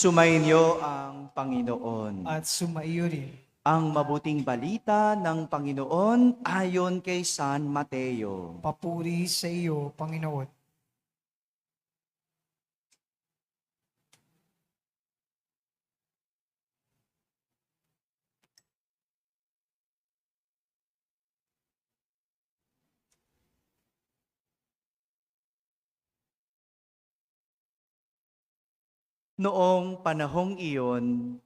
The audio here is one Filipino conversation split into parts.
Sumainyo ang Panginoon. At sumaiyo rin. Ang mabuting balita ng Panginoon ayon kay San Mateo. Papuri sa iyo, Panginoon. Noong panahong iyon,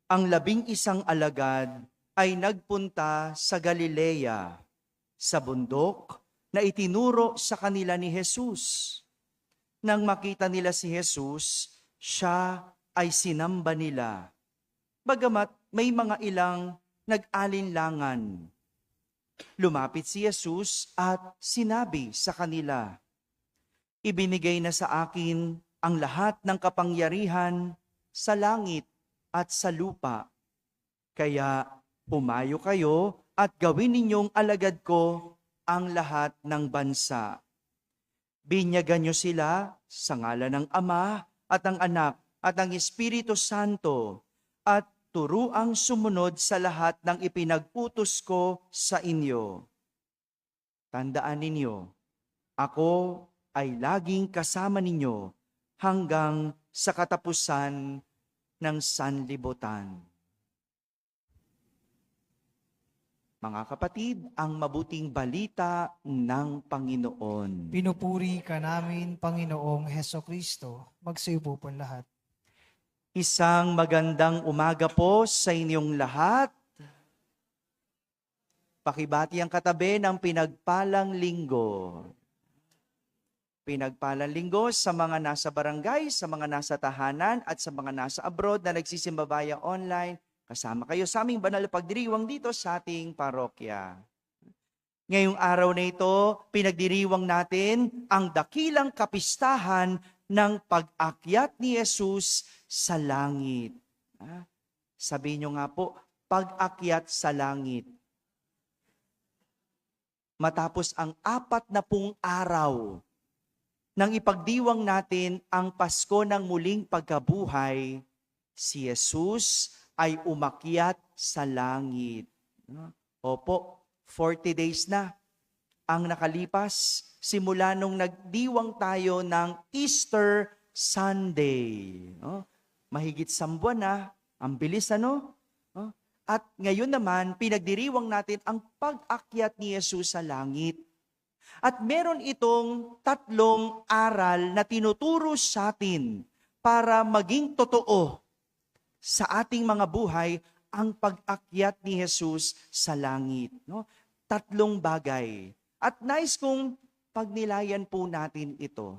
ang 11 alagad ay nagpunta sa Galilea, sa bundok na itinuro sa kanila ni Jesus. Nang makita nila si Jesus, siya ay sinamba nila. Bagamat may mga ilang nag-alinlangan. Lumapit si Jesus at sinabi sa kanila, "Ibinigay na sa akin ang lahat ng kapangyarihan sa langit at sa lupa. Kaya pumayo kayo at gawin ninyong alagad ko ang lahat ng bansa. Binyagan niyo sila sa ngalan ng Ama at ng Anak at ng Espiritu Santo at turuang sumunod sa lahat ng ipinag-utos ko sa inyo. Tandaan ninyo, ako ay laging kasama ninyo hanggang sa katapusan ng sanlibutan." Mga kapatid, ang mabuting balita ng Panginoon. Pinupuri ka namin, Panginoong Hesukristo. Magsiupo po lahat. Isang magandang umaga po sa inyong lahat. Pakibati ang katabi ng pinagpalang linggo. Pinagpalang linggo sa mga nasa barangay, sa mga nasa tahanan, at sa mga nasa abroad na nagsisimba via online. Kasama kayo sa aming banal na pagdiriwang dito sa ating parokya. Ngayong araw na ito, pinagdiriwang natin ang dakilang kapistahan ng pag-akyat ni Jesus sa langit. Sabihin nyo nga po, pag-akyat sa langit. Matapos ang 40 araw nang ipagdiwang natin ang Pasko ng muling pagkabuhay, si Jesus ay umakyat sa langit. Opo, 40 days na ang nakalipas simula nung nagdiwang tayo ng Easter Sunday. Mahigit 1 buwan na, ang bilis ano? At ngayon naman, pinagdiriwang natin ang pag-akyat ni Jesus sa langit. At meron itong 3 aral na tinuturo sa atin para maging totoo sa ating mga buhay ang pag-akyat ni Jesus sa langit. 3 bagay. At nais kong pagnilayan po natin ito.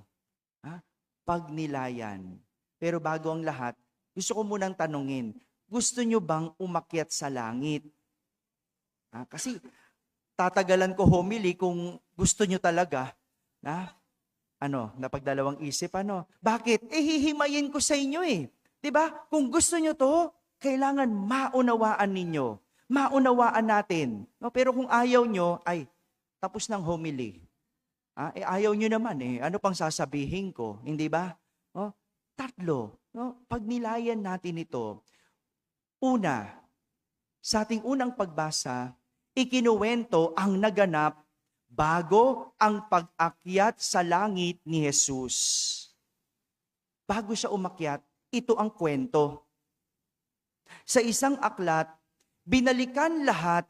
Pagnilayan. Pero bago ang lahat, gusto ko munang tanungin, gusto nyo bang umakyat sa langit? Kasi tatagalan ko homily kung gusto nyo talaga na napagdalawang isip, Bakit? Hihimayin ko sa inyo eh. 'Di ba? Kung gusto nyo to, kailangan maunawaan ninyo. Maunawaan natin. Pero kung ayaw nyo, ay tapos ng homily. Ayaw nyo naman eh. Ano pang sasabihin ko? Hindi ba? 3. Pagnilayan natin ito. Una, sa ating unang pagbasa, ikinuwento ang naganap bago ang pag-akyat sa langit ni Jesus. Bago siya umakyat, ito ang kwento. Sa isang aklat, binalikan lahat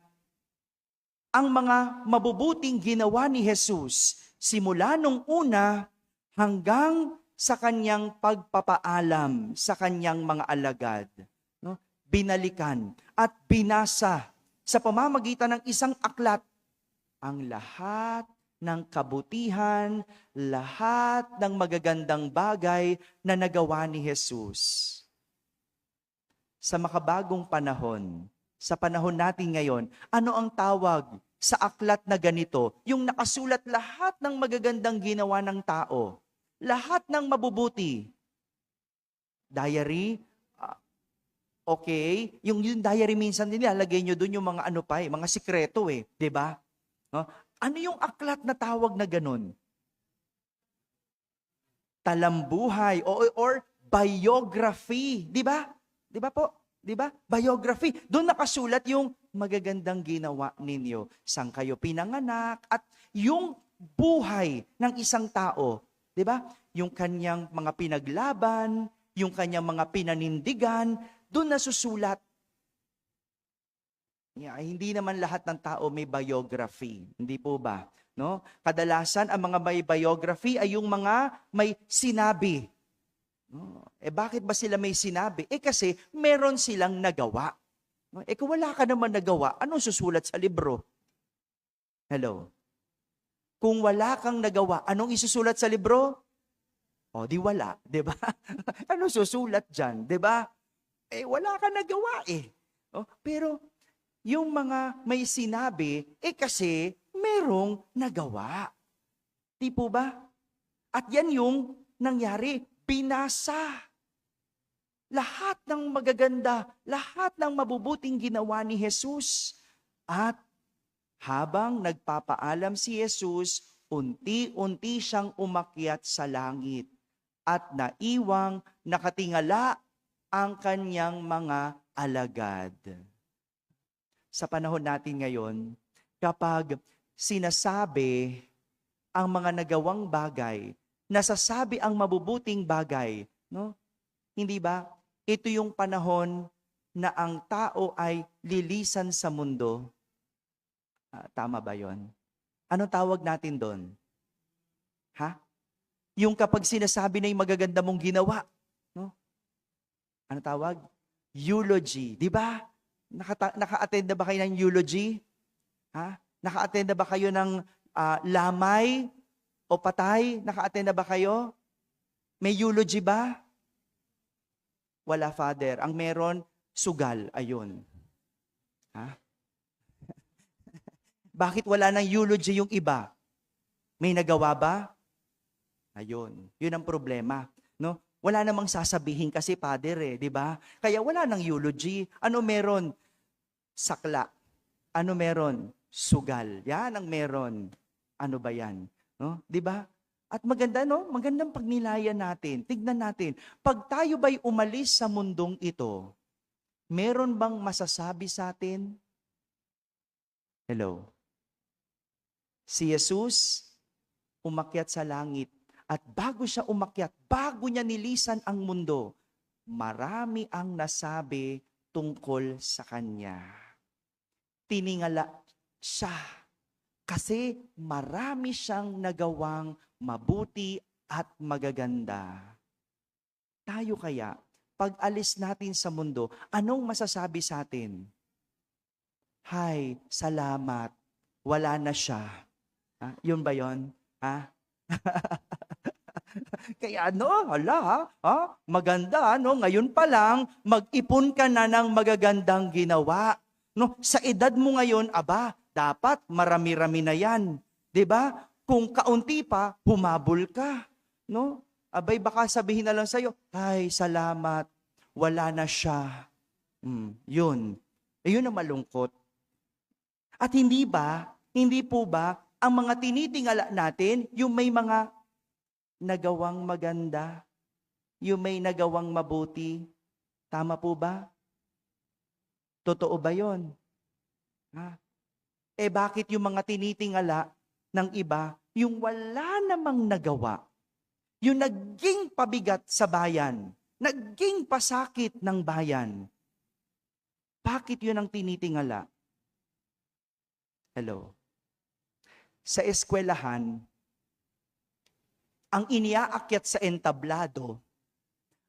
ang mga mabubuting ginawa ni Jesus simula nung una hanggang sa kanyang pagpapaalam sa kanyang mga alagad. Binalikan at binasa sa pamamagitan ng isang aklat ang lahat ng kabutihan, lahat ng magagandang bagay na nagawa ni Jesus. Sa makabagong panahon, sa panahon natin ngayon, ano ang tawag sa aklat na ganito? Yung nakasulat lahat ng magagandang ginawa ng tao, lahat ng mabubuti. Diary? Okay, yung diary minsan nilalagay nyo doon yung mga mga sikreto eh, 'di ba? Ano yung aklat na tawag na ganun? Talambuhay or biography. Di ba? Di ba po? Di ba? Biography. Doon nakasulat yung magagandang ginawa ninyo. Saan kayo pinanganak at yung buhay ng isang tao. Di ba? Yung kanyang mga pinaglaban, yung kanyang mga pinanindigan, doon nasusulat. Yeah, hindi naman lahat ng tao may biography. Hindi po ba? No? Kadalasan ang mga may biography ay yung mga may sinabi. No? Bakit ba sila may sinabi? Kasi meron silang nagawa. No? Kung wala ka naman nagawa, anong susulat sa libro? Hello? Kung wala kang nagawa, anong isusulat sa libro? O, di wala, di ba? Anong susulat dyan, di ba? Wala ka nagawa eh. Pero yung mga may sinabi, kasi merong nagawa. Di po ba? At yan yung nangyari, binasa. Lahat ng magaganda, lahat ng mabubuting ginawa ni Jesus. At habang nagpapaalam si Jesus, unti-unti siyang umakyat sa langit at naiwang nakatingala ang kanyang mga alagad. Sa panahon natin ngayon, kapag sinasabi ang mga nagawang bagay, nasasabi ang mabubuting bagay, no? Hindi ba? Ito yung panahon na ang tao ay lilisan sa mundo. Tama ba yon? Anong tawag natin doon? Ha? Yung kapag sinasabi na yung magaganda mong ginawa, no? Ano tawag? Eulogy, di ba? Naka-attend na ba kayo ng eulogy? Ha? Naka-attend na ba kayo ng lamay o patay? Naka-attend na ba kayo? May eulogy ba? Wala, Father. Ang meron, sugal. Ayun. Ha? Bakit wala nang eulogy yung iba? May nagawa ba? Ayun. Yun ang problema. No? Wala namang sasabihin kasi, Father, di ba? Kaya wala nang eulogy. Ano meron? Sakla. Ano meron? Sugal. Yan ang meron. Ano ba yan? No? Di ba? At maganda, no? Magandang pagnilayan natin. Tignan natin. Pag tayo ba'y umalis sa mundong ito, meron bang masasabi sa atin? Hello? Si Jesus, umakyat sa langit. At bago siya umakyat, bago niya nilisan ang mundo, marami ang nasabi tungkol sa kanya. Tiningala siya kasi marami siyang nagawang mabuti at magaganda. Tayo kaya, pag alis natin sa mundo, anong masasabi sa atin? Hay, salamat, wala na siya. Yun ba yun? Ha? Kaya maganda, ngayon pa lang, mag-ipon ka na ng magagandang ginawa. No, sa edad mo ngayon, dapat marami-rami na yan. 'Di ba? Kung kaunti pa, humabol ka. No? Baka sabihin na lang sa'yo, ay, salamat, wala na siya. Yun. Yun ang malungkot. At hindi po ba, ang mga tinitingala natin, yung may mga nagawang maganda, yung may nagawang mabuti. Tama po ba? Totoo ba yun? Bakit yung mga tinitingala ng iba, yung wala namang nagawa, yung naging pabigat sa bayan, naging pasakit ng bayan, bakit yun ang tinitingala? Hello? Sa eskwelahan, ang iniaakyat sa entablado,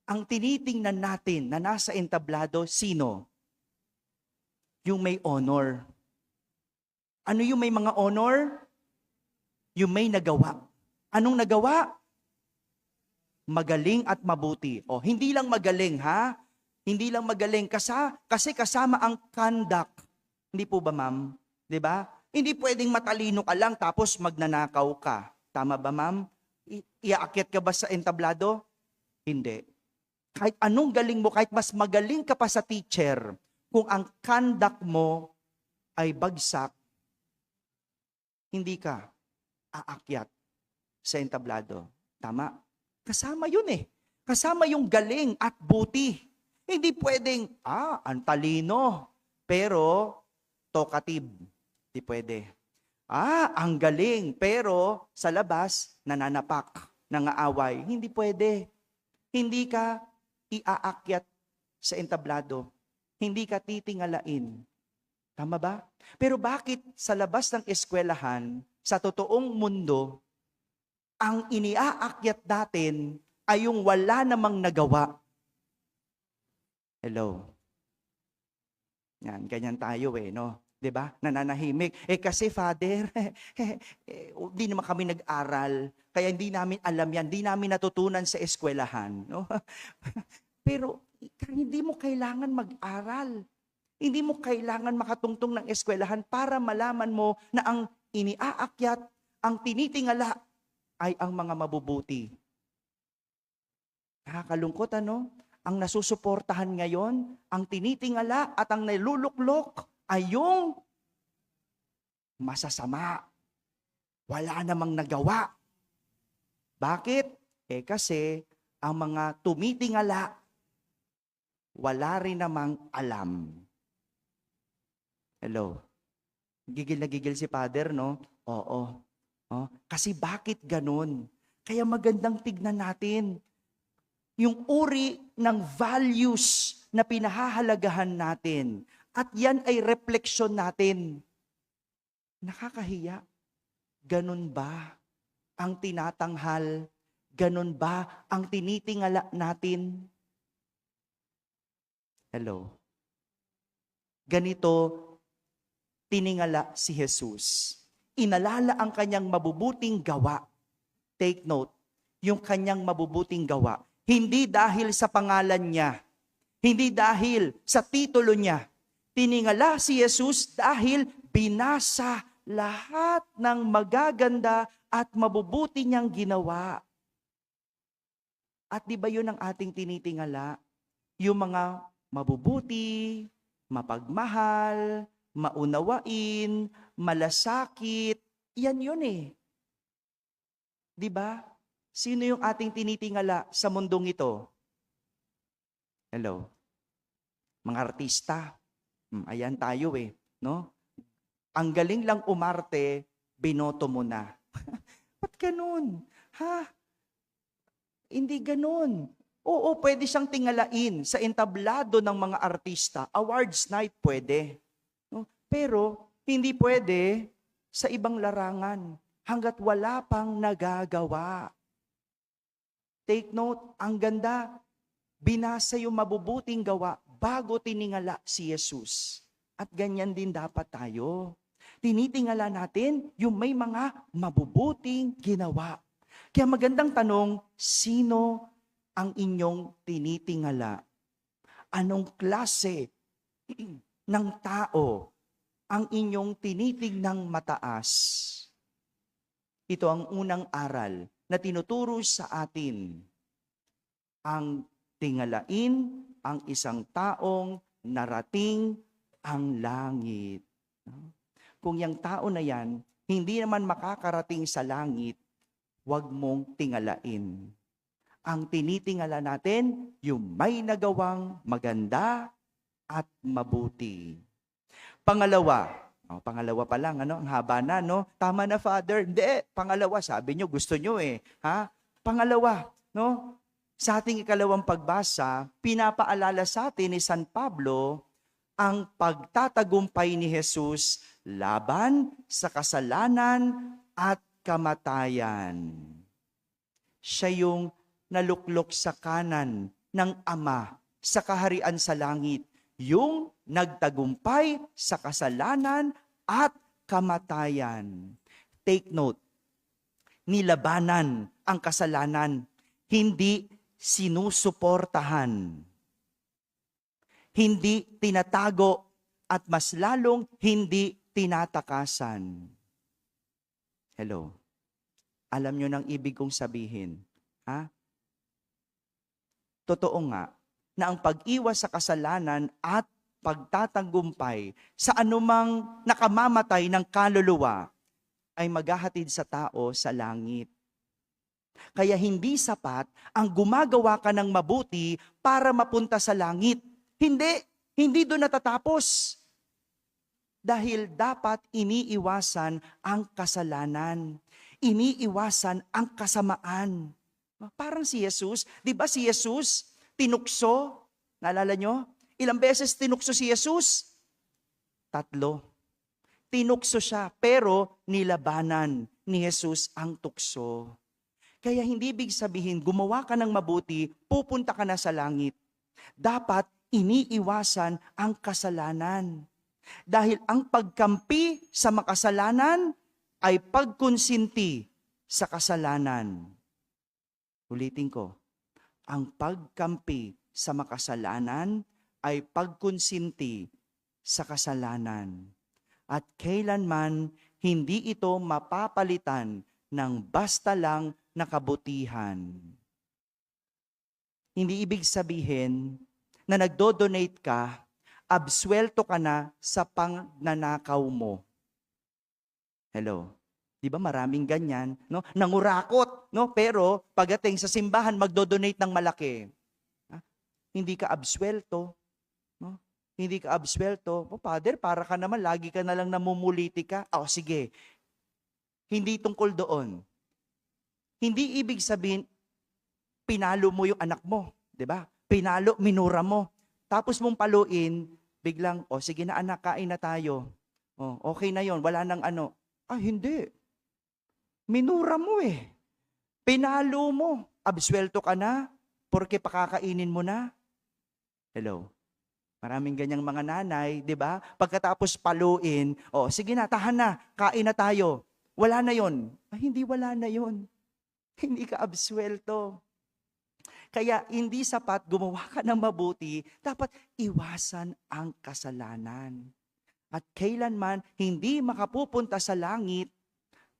ang tinitingnan natin na nasa entablado, sino? Yung may honor. Ano yung may mga honor? Yung may nagawa. Anong nagawa? Magaling at mabuti. Hindi lang magaling, ha? Hindi lang magaling. Kasi kasama ang conduct. Hindi po ba, ma'am? 'Di ba? Hindi pwedeng matalino ka lang tapos magnanakaw ka. Tama ba, ma'am? Iaakyat ka ba sa entablado? Hindi. Kahit anong galing mo, kahit mas magaling ka pa sa teacher, kung ang conduct mo ay bagsak, hindi ka aakyat sa entablado. Tama? Kasama yun eh. Kasama yung galing at buti. Hindi pwedeng, ang talino, pero talkative. Hindi pwede. Ang galing, pero sa labas, nananapak, nangaaway. Hindi pwede. Hindi ka iaakyat sa entablado. Hindi ka titingalain. Tama ba? Pero bakit sa labas ng eskwelahan, sa totoong mundo, ang iniaakyat natin ay yung wala namang nagawa? Hello? Yan, ganyan tayo no? 'Di ba? Nananahimik. Kasi Father, hindi naman kami nag-aral, kaya hindi namin alam yan, hindi namin natutunan sa eskwelahan, no? Pero hindi mo kailangan mag-aral. Hindi mo kailangan makatungtong ng eskwelahan para malaman mo na ang iniaakyat, ang tinitingala ay ang mga mabubuti. Nakakalungkot Ang nasusuportahan ngayon, ang tinitingala at ang niluluklok ay yung masasama. Wala namang nagawa. Bakit? Kasi ang mga tumitingala, wala rin namang alam. Hello? Gigil na gigil si Father, no? Oo. Kasi bakit ganun? Kaya magandang tignan natin yung uri ng values na pinahahalagahan natin. At yan ay refleksyon natin. Nakakahiya. Ganun ba ang tinatanghal? Ganun ba ang tinitingala natin? Hello? Ganito tiningala si Jesus. Inalala ang kanyang mabubuting gawa. Take note, yung kanyang mabubuting gawa. Hindi dahil sa pangalan niya. Hindi dahil sa titulo niya. Tiningala si Jesus dahil binasa lahat ng magaganda at mabubuti niyang ginawa. At di ba yun ang ating tinitingala? Yung mga mabubuti, mapagmahal, maunawain, malasakit, yan yun Di ba? Sino yung ating tinitingala sa mundong ito? Hello? Mga artista. Ayan tayo no? Ang galing lang umarte, binoto mo na. Ba't ganun? Hindi ganun. Oo, pwede siyang tingalain sa entablado ng mga artista. Awards night, pwede. No? Pero, hindi pwede sa ibang larangan hanggat wala pang nagagawa. Take note, ang ganda, binasa yung mabubuting gawa bago tiningala si Jesus. At ganyan din dapat tayo. Tinitingala natin yung may mga mabubuting ginawa. Kaya magandang tanong, sino ang inyong tinitingala? Anong klase ng tao ang inyong tinitingnang mataas? Ito ang unang aral na tinuturo sa atin. Ang tingalain ang isang taong narating ang langit. Kung yung tao na yan, hindi naman makakarating sa langit, huwag mong tingalain. Ang tinitingala natin, yung may nagawang maganda at mabuti. Pangalawa pa lang, ang haba na, no? Tama na, Father. Hindi, pangalawa, sabi nyo, gusto nyo Pangalawa, no? Sa ating ikalawang pagbasa, pinapaalala sa atin ni San Pablo ang pagtatagumpay ni Jesus laban sa kasalanan at kamatayan. Siya yung naluklok sa kanan ng Ama sa kaharian sa langit, yung nagtagumpay sa kasalanan at kamatayan. Take note, nilabanan ang kasalanan, hindi sinusuportahan. Hindi tinatago at mas lalong hindi tinatakasan. Hello? Alam nyo nang ibig kong sabihin? Totoo nga na ang pag-iwas sa kasalanan at pagtatagumpay sa anumang nakamamatay ng kaluluwa ay maghahatid sa tao sa langit. Kaya hindi sapat ang gumagawa ka ng mabuti para mapunta sa langit. Hindi doon natatapos. Dahil dapat iniiwasan ang kasalanan. Iniiwasan ang kasamaan. Parang si Jesus, di ba si Jesus tinukso? Naalala nyo? Ilang beses tinukso si Jesus? 3. Tinukso siya, pero nilabanan ni Jesus ang tukso. Kaya hindi ibig sabihin, gumawa ka ng mabuti, pupunta ka na sa langit. Dapat iniiwasan ang kasalanan. Dahil ang pagkampi sa makasalanan ay pagkonsinti sa kasalanan. Ulitin ko, ang pagkampi sa makasalanan ay pagkonsinti sa kasalanan. At kailanman hindi ito mapapalitan ng basta lang na kabutihan. Hindi ibig sabihin na nagdo-donate ka, absuelto ka na sa pangnanakaw mo. Hello? Di ba maraming ganyan, no? Nangurakot, no? Pero pagdating sa simbahan, magdo-donate ng malaki. Hindi ka absuelto, no? Hindi ka absuelto. Father, para ka naman, lagi ka na lang namumuliti ka. Sige. Hindi tungkol doon. Hindi ibig sabihin, pinalo mo yung anak mo. Di ba? Pinalo, minura mo. Tapos mong paluin, biglang, sige na anak, kain na tayo. Okay na yon, wala nang ano. Hindi. Minura mo Pinalo mo. Absuelto ka na, porque pakakainin mo na. Hello? Maraming ganyang mga nanay, di ba? Pagkatapos paluin, sige na, tahan na, kain na tayo. Wala na yon. Hindi wala na yon. Hindi ka absuelto. Kaya hindi sapat gumawa ka ng mabuti, dapat iwasan ang kasalanan. At kailanman hindi makapupunta sa langit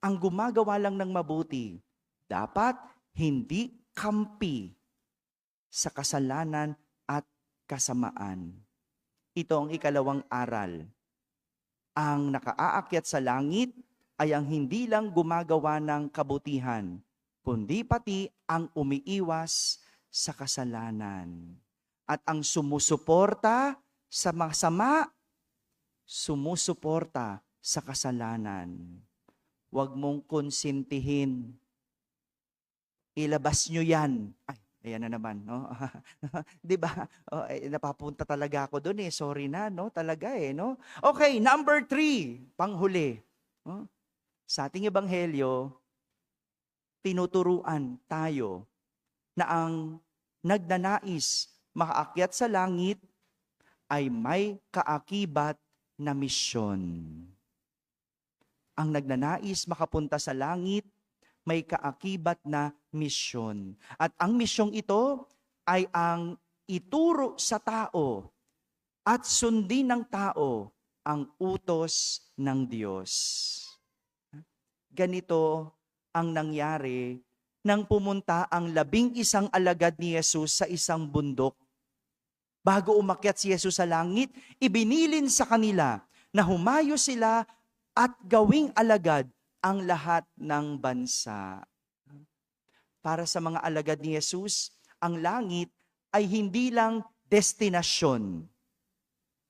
ang gumagawa lang ng mabuti. Dapat hindi kampi sa kasalanan at kasamaan. Ito ang ikalawang aral. Ang nakaaakyat sa langit ay ang hindi lang gumagawa ng kabutihan, kundi pati ang umiiwas sa kasalanan. At ang sumusuporta sa masama, sumusuporta sa kasalanan. Huwag mong konsintihin. Ilabas nyo yan. Ayan na naman, no? Di ba? Napapunta talaga ako doon Sorry na, no? Talaga no? Okay, number 3, panghuli. Sa ating ebanghelyo, tinuturuan tayo na ang nagnanais makaakyat sa langit ay may kaakibat na misyon. Ang nagnanais makapunta sa langit, may kaakibat na misyon. At ang misyong ito ay ang ituro sa tao at sundin ng tao ang utos ng Diyos. Ganito ang nangyari nang pumunta ang 11 alagad ni Jesus sa isang bundok. Bago umakyat si Jesus sa langit, ibinilin sa kanila na humayo sila at gawing alagad ang lahat ng bansa. Para sa mga alagad ni Jesus, ang langit ay hindi lang destinasyon.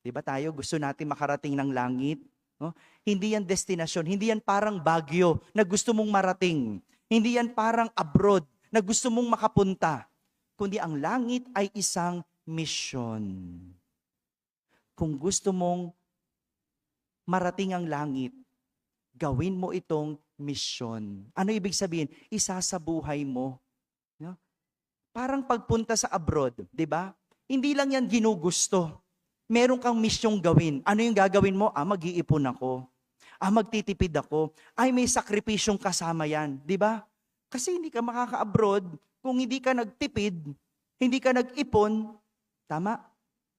Di ba tayo gusto natin makarating ng langit? Hindi yan destinasyon, hindi yan parang Baguio na gusto mong marating. Hindi yan parang abroad na gusto mong makapunta. Kundi ang langit ay isang misyon. Kung gusto mong marating ang langit, gawin mo itong misyon. Ano ibig sabihin? Isa sa buhay mo. Parang pagpunta sa abroad, di ba? Hindi lang yan ginugusto. Meron kang misyong gawin. Ano yung gagawin mo? Mag-iipon ako. Magtitipid ako. May sakripisyong kasama yan. Di ba? Kasi hindi ka makaka-abroad kung hindi ka nagtipid, hindi ka nag-ipon. Tama?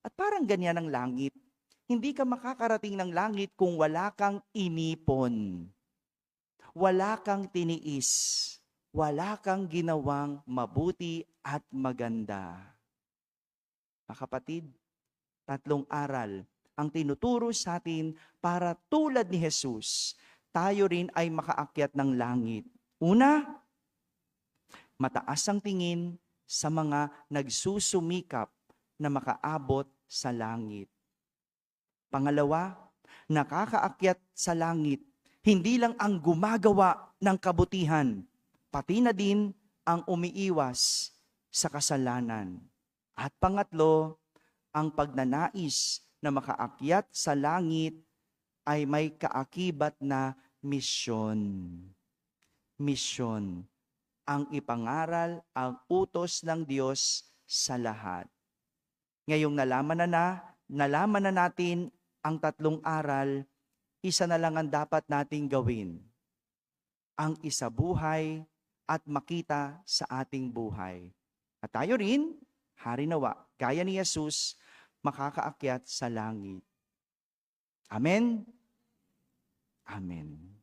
At parang ganyan ang langit. Hindi ka makakarating ng langit kung wala kang inipon. Wala kang tiniis. Wala kang ginawang mabuti at maganda. Mga kapatid, 3 aral ang tinuturo sa atin para tulad ni Jesus, tayo rin ay makaakyat ng langit. Una, Mataas ang tingin sa mga nagsusumikap na makaabot sa langit. Pangalawa, nakakaakyat sa langit, hindi lang ang gumagawa ng kabutihan, pati na din ang umiiwas sa kasalanan. At pangatlo, ang pagnanais na makaakyat sa langit ay may kaakibat na misyon. Misyon. Ang ipangaral, ang utos ng Diyos sa lahat. Ngayong nalaman na natin ang tatlong aral, isa na lang ang dapat nating gawin. Ang isabuhay at makita sa ating buhay. At tayo rin, harinawa, gaya ni Jesus, makakaakyat sa langit. Amen? Amen.